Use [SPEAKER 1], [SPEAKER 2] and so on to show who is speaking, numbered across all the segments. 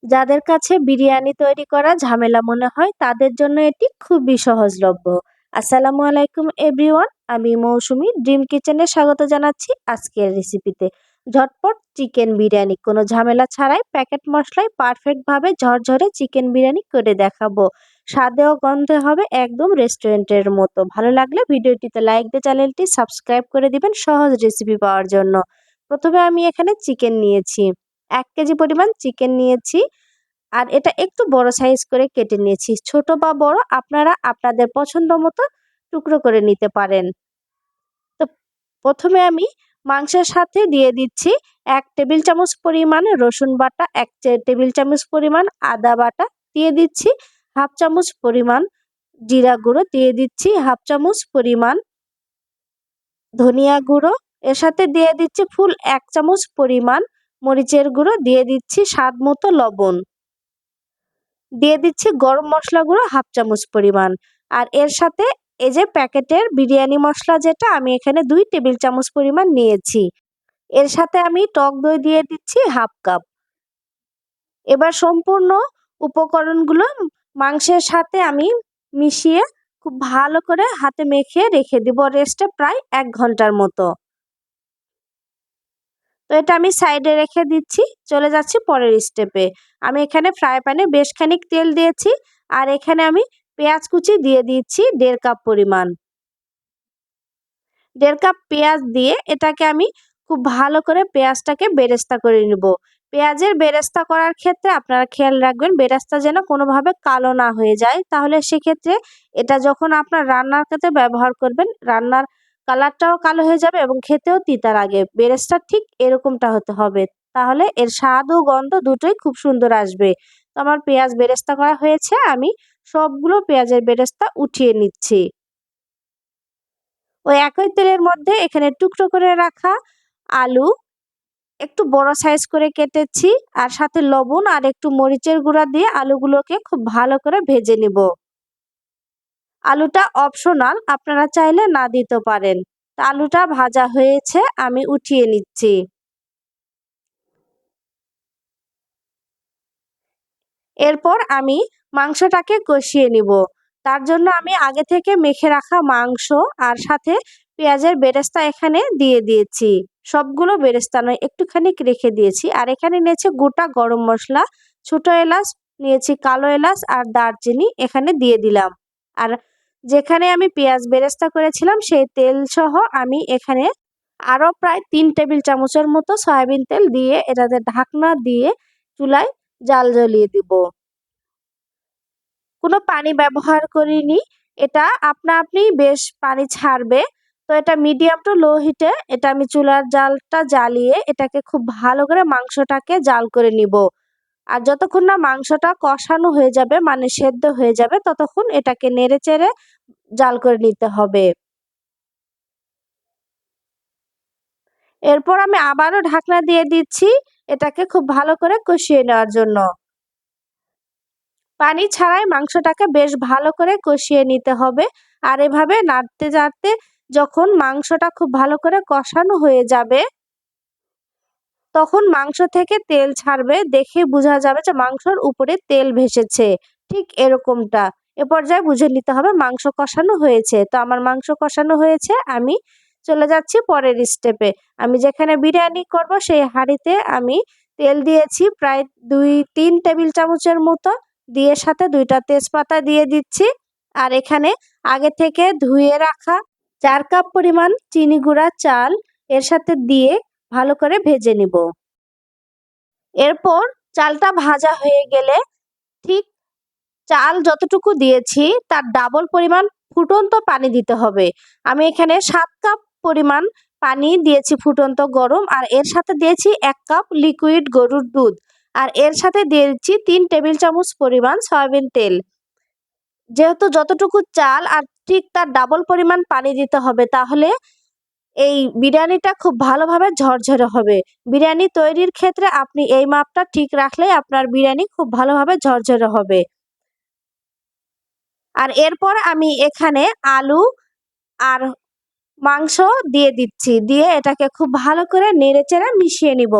[SPEAKER 1] যাদের কাছে বিরিয়ানি তৈরি করা ঝামেলা মনে হয় তাদের জন্য এটি খুবই সহজলভ্য। আসসালামু আলাইকুম এভরিওয়ান, আমি মৌসুমী ড্রিম কিচেনে স্বাগত জানাচ্ছি আজকের রেসিপিতে। ঝটপট চিকেন বিরিয়ানি কোনো ঝামেলা ছাড়াই প্যাকেট মশলায় পারফেক্টভাবে ঝরঝরে চিকেন বিরিয়ানি করে দেখাবো। স্বাদে ও গন্ধে হবে একদম রেস্টুরেন্টের মতো। ভালো লাগলে ভিডিওটিতে লাইক দিয়ে চ্যানেলটি সাবস্ক্রাইব করে দিবেন সহজ রেসিপি পাওয়ার জন্য। প্রথমে আমি এখানে চিকেন নিয়েছি, 1 কেজি পরিমাণ চিকেন নিয়েছি। আর এটা একটু বড় সাইজ করে কেটে নিয়েছি। ছোট বা বড় আপনারা আপনাদের পছন্দ মতো টুকরো করে নিতে পারেন। তো প্রথমে আমি মাংসের সাথে দিয়ে দিচ্ছি 1 টেবিল চামচ পরিমাণ রসুন বাটা, 1 টেবিল চামচ পরিমাণ আদা বাটা, দিয়ে দিচ্ছি হাফ চামচ পরিমাণ জিরা গুঁড়ো, দিয়ে দিচ্ছি হাফ চামচ পরিমাণ ধনিয়া গুঁড়ো, এর সাথে দিয়ে দিচ্ছি ফুল 1 চামচ পরিমাণ মরিচের গুঁড়ো, দিয়ে দিচ্ছি স্বাদ মতো লবণ, দিয়ে দিচ্ছি গরম মশলা গুঁড়ো হাফ চামচ পরিমাণ। আর এর সাথে এই যে প্যাকেটের বিরিয়ানি মশলা যেটা আমি এখানে 2 টেবিল চামচ পরিমাণ নিয়েছি। এর সাথে আমি টক দই দিয়ে দিচ্ছি হাফ কাপ। এবার সম্পূর্ণ উপকরণগুলো মাংসের সাথে আমি মিশিয়ে খুব ভালো করে হাতে মেখে রেখে দিব রেস্টে প্রায় 1 ঘন্টার মতো। তো এটা আমি সাইডে রেখে দিচ্ছি। চলে যাচ্ছি পরের স্টেপে। আমি এখানে ফ্রাই প্যানে বেশ খানিক তেল দিয়েছি আর এখানে আমি পেঁয়াজ কুচি দিয়ে দিচ্ছি 1.5 কাপ পরিমাণ। 1.5 কাপ পেঁয়াজ দিয়ে এটাকে আমি খুব ভালো করে পেঁয়াজটাকে বেরেস্তা করে নিব। পেঁয়াজের বেরেস্তা করার ক্ষেত্রে আপনারা খেয়াল রাখবেন বেরেস্তা যেন কোনোভাবে কালো না হয়ে যায়, তাহলে সেক্ষেত্রে এটা যখন আপনার রান্নার ক্ষেত্রে ব্যবহার করবেন রান্নার কালারটাও কালো হয়ে যাবে এবং খেতেও তিতা লাগে। বেরেস্তা ঠিক এরকমটা হতে হবে, তাহলে এর স্বাদ ও গন্ধ দুটোই খুব সুন্দর আসবে। তো আমার পেঁয়াজ বেরেস্তা করা হয়েছে, আমি সবগুলো পেঁয়াজের বেরেস্তা উঠিয়ে নিচ্ছি। ওই একই তেলের মধ্যে এখানে টুকরো করে রাখা আলু একটু বড় সাইজ করে কেটেছি আর সাথে লবণ আর একটু মরিচের গুঁড়া দিয়ে আলুগুলোকে খুব ভালো করে ভেজে নিব। আলুটা অপশনাল, আপনারা চাইলে না দিতে পারেন। আলুটা ভাজা হয়েছে, আমি উঠিয়ে নিচ্ছি। এরপর আমি মাংসটাকে কষিয়ে নিব। তার জন্য আমি আগে থেকে মেখে রাখা মাংস আর সাথে পেঁয়াজের বেরেস্তা এখানে দিয়ে দিয়েছি। সবগুলো বেরেস্তা নয়, একটুখানি রেখে দিয়েছি। আর এখানে নিয়েছি গোটা গরম মশলা, ছোট এলাচ নিয়েছি, কালো এলাচ আর দারচিনি এখানে দিয়ে দিলাম। আর যেখানে আমি পেঁয়াজ বেরেস্তা করেছিলাম সেই তেল সহ আমি এখানে আরো প্রায় 3 টেবিল চামচের মতো সয়াবিন তেল দিয়ে এটাতে ঢাকনা দিয়ে চুলায় জাল জ্বলিয়ে দিব। কোনো পানি ব্যবহার করিনি, এটা আপনা আপনি বেশ পানি ছাড়বে। তো এটা মিডিয়াম টু লো হিটে এটা আমি চুলার জালটা জ্বালিয়ে এটাকে খুব ভালো করে মাংসটাকে জাল করে নিব। আর যতক্ষণ না মাংসটা কষানো হয়ে যাবে মানে সেদ্ধ হয়ে যাবে ততক্ষণ এটাকে নেড়ে চেড়ে জাল করে নিতে হবে। এরপর আমি আবারও ঢাকনা দিয়ে দিচ্ছি এটাকে খুব ভালো করে কষিয়ে নেওয়ার জন্য। পানি ছাড়াই মাংসটাকে বেশ ভালো করে কষিয়ে নিতে হবে। আর এভাবে নাড়তে নাড়তে যখন মাংসটা খুব ভালো করে কষানো হয়ে যাবে তখন মাংস থেকে তেল ছাড়বে, দেখে বোঝা যাবে যে মাংসর উপরে তেল ভেসেছে, ঠিক এরকমটা। এ পর্যায়ে বুঝে নিতে হবে মাংস কষানো হয়েছে। তো আমার মাংস কষানো হয়েছে, আমি চলে যাচ্ছি পরের স্টেপে। আমি যেখানে বিরিয়ানি করব সেই হাঁড়িতে আমি তেল দিয়েছি প্রায় 2-3 টেবিল চামচের মতো, দিয়ে সাথে 2টা তেজপাতা দিয়ে দিচ্ছি। আর এখানে আগে থেকে ধুয়ে রাখা 4 কাপ পরিমাণ চিনি গুঁড়া চাল এর সাথে দিয়ে ভালো করে ভেজে নিব। এরপর চালটা ভাজা হয়ে গেলে ঠিক চাল যতটুকু দিয়েছি তার ডাবল পরিমাণ ফুটন্ত পানি দিতে হবে। আমি এখানে 7 কাপ পরিমাণ পানি দিয়েছি ফুটন্ত গরম, আর এর সাথে দিয়েছি 1 কাপ লিকুইড গরুর দুধ, আর এর সাথে দিয়ে দিচ্ছি 3 টেবিল চামচ পরিমাণ সয়াবিন তেল। যেহেতু যতটুকু চাল আর ঠিক তার ডাবল পরিমাণ পানি দিতে হবে, তাহলে এই বিরিয়ানিটা খুব ভালোভাবে ঝরঝরে হবে। বিরিয়ানি তৈরির ক্ষেত্রে আপনি এই মাপটা ঠিক রাখলেই আপনার বিরিয়ানি খুব ভালোভাবে ঝরঝরে হবে। আর এরপর আমি এখানে আলু আর মাংস দিয়ে দিচ্ছি, দিয়ে এটাকে খুব ভালো করে নেড়েচেড়ে মিশিয়ে নিব।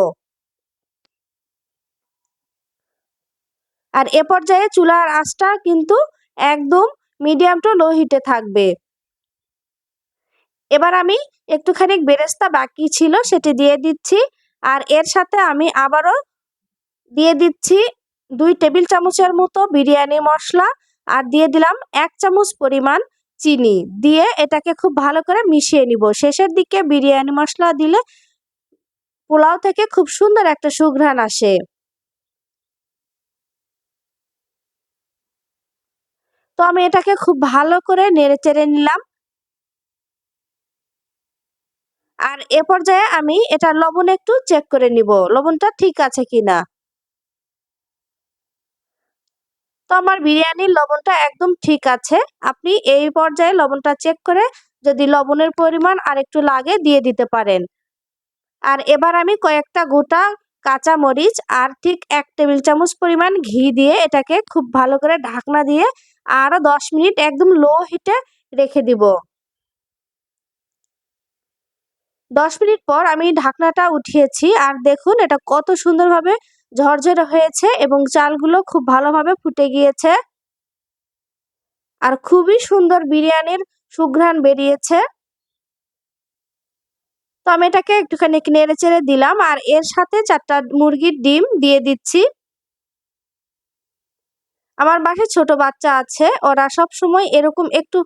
[SPEAKER 1] আর এ পর্যায়ে চুলার আঁচটা কিন্তু একদম মিডিয়াম টু লো হিটে থাকবে। এবার আমি একটুখানি বেরেস্তা বাকি ছিল সেটি দিয়ে দিচ্ছি। আর এর সাথে আমি আবারও দিয়ে দিচ্ছি 2 টেবিল চামচের মতো বিরিয়ানি মশলা, আর দিয়ে দিলাম 1 চামচ পরিমাণ চিনি। দিয়ে এটাকে খুব ভালো করে মিশিয়ে নিব। শেষের দিকে বিরিয়ানি মশলা দিলে পোলাও থেকে খুব সুন্দর একটা সুঘ্রাণ আসে। তো আমি এটাকে খুব ভালো করে নেড়েচেড়ে নিলাম। আর এ পর্যায়ে আমি এটা লবণ একটু চেক করে নিব, লবণটা ঠিক আছে কিনা। তো আমার বিরিয়ানির লবণটা একদম ঠিক আছে। আপনি এই পর্যায়ে লবণটা চেক করে যদি লবণের পরিমাণ আরেকটু লাগে দিয়ে দিতে পারেন। আর এবার আমি কয়েকটা গোটা কাঁচা মরিচ আর ঠিক 1 টেবিল চামচ পরিমাণ ঘি দিয়ে এটাকে খুব ভালো করে ঢাকনা দিয়ে আরো 10 মিনিট একদম লো হিটে রেখে দিব। 10 মিনিট পর আমি ঢাকনাটা উঠিয়েছি আর দেখুন এটা কত সুন্দরভাবে ঝরঝরে হয়েছে এবং চালগুলো খুব ভালোভাবে ফুটে গিয়েছে। আর খুবই সুন্দর বিরিয়ানির সুঘ্রাণ বেরিয়েছে। তো আমি এটাকে একটুখানি নেড়েচেড়ে দিলাম আর এর সাথে 4টা মুরগির ডিম দিয়ে দিচ্ছি। আমার বাসায় ছোট বাচ্চা আছে, ওরা সবসময় এরকম একটু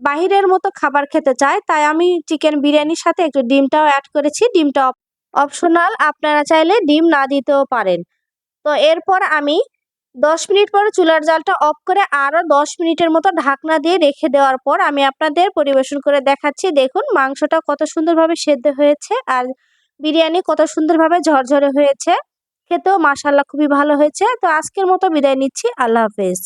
[SPEAKER 1] বাহিরের মতো খাবার খেতে চায়, তাই আমি চিকেন বিরিয়ানির সাথে একটু ডিমটাও অ্যাড করেছি। ডিমটা অপশনাল, আপনারা চাইলে ডিম না দিতেও পারেন। তো এরপর আমি 10 মিনিট পরে চুলার জালটা অফ করে আরও 10 মিনিটের মতো ঢাকনা দিয়ে রেখে দেওয়ার পর আমি আপনাদের পরিবেশন করে দেখাচ্ছি। দেখুন মাংসটা কত সুন্দরভাবে সেদ্ধ হয়েছে আর বিরিয়ানি কত সুন্দরভাবে ঝরঝরে হয়েছে। খেতেও মাশাআল্লাহ খুবই ভালো হয়েছে। তো আজকের মতো বিদায় নিচ্ছি। আল্লাহ হাফেজ।